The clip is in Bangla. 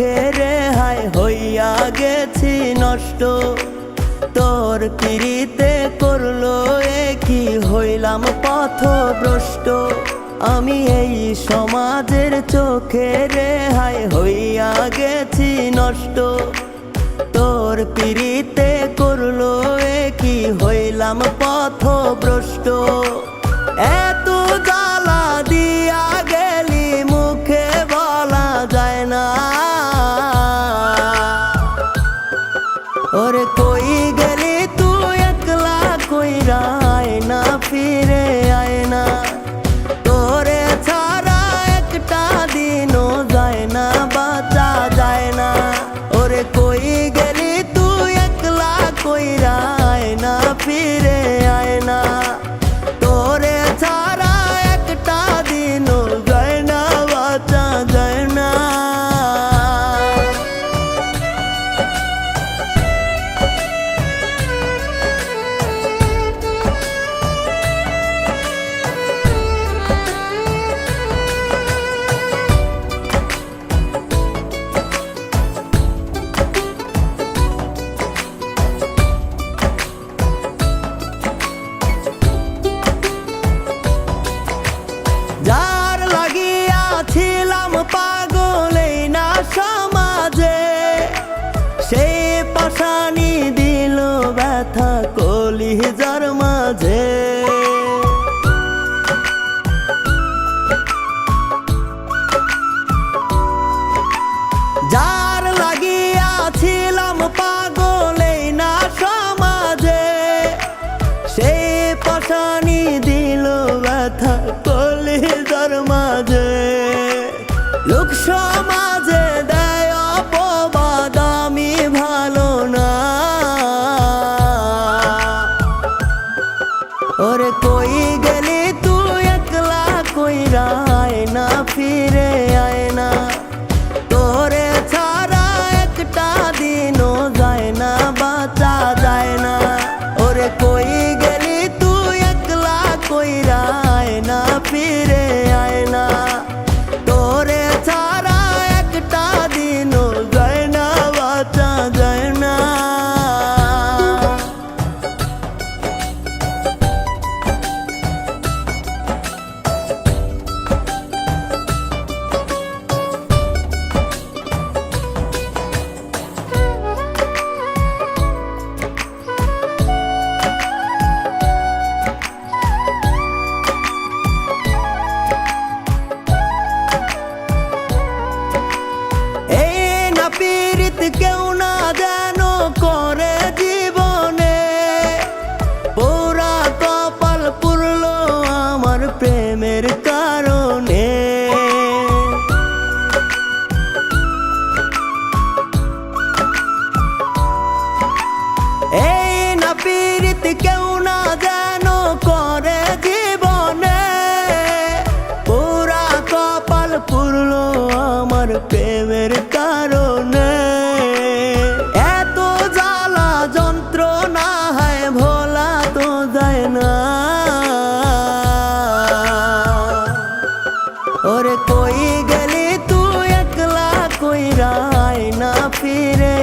চোখে রেহাই হইয়া গেছি নষ্ট। তোর পিড়িতে করলো কি হইলাম পথভ্রষ্ট। আমি এই সমাজের চোখে রেহাই হইয়া গেছি নষ্ট। তোর পিড়িতে করলো কি হইলাম পথভ্রষ্ট। এত জ্বালা দিয়া গেলি মুখে বলা যায় না। ওরে কই গেলি তুই একলা কইরা আয় না, ফিরে আয় না। তোরে ছাড়া একটা দিনও যায় না, বাঁচা যায় না। ওরে কই গেলি তুই একলা কইরা আয় না, ফিরে আয় না। তোরে ছাড়া একটা দিনও যায় না, বাঁচা যায় না। যার লাগিয়া ছিলাম পাগল এই না সমাজে, সেই পাশানি দিল ব্যথা কলিজার মাঝে। যার লাগিয়া ছিলাম পাগল এই না সমাজে, সেই পাশানি দিল ব্যথা কলিজার মাঝে। লোক সমাজে দেয় অপবাদ আমি ভালো না। ওরে কই গেলি তুই একলা কইরা আয় না, ফিরে আয় না। তোরে ছাড়া একটা দিনও যায় না, বাঁচা যায় না। ওরে কই গেলি তুই একলা কইরা আয় না, ফিরে আয় না। তোরে ছাড়া একটা দিনও যায় না, বাঁচা যায় না। কেউ না যেন করে জীবনে, পুরা কপাল পুরলো আমার প্রেমের কারণে। এই না পীড়িত কেউ না যেন করে জীবনে, পুরা কপাল পুরলো আমার প্রেমের কারণে। এত জ্বালা যন্ত্রণা হয় ভোলা তো যায় না। ওরে কই গেলি তুই একলা কইরা আয় না, ফিরে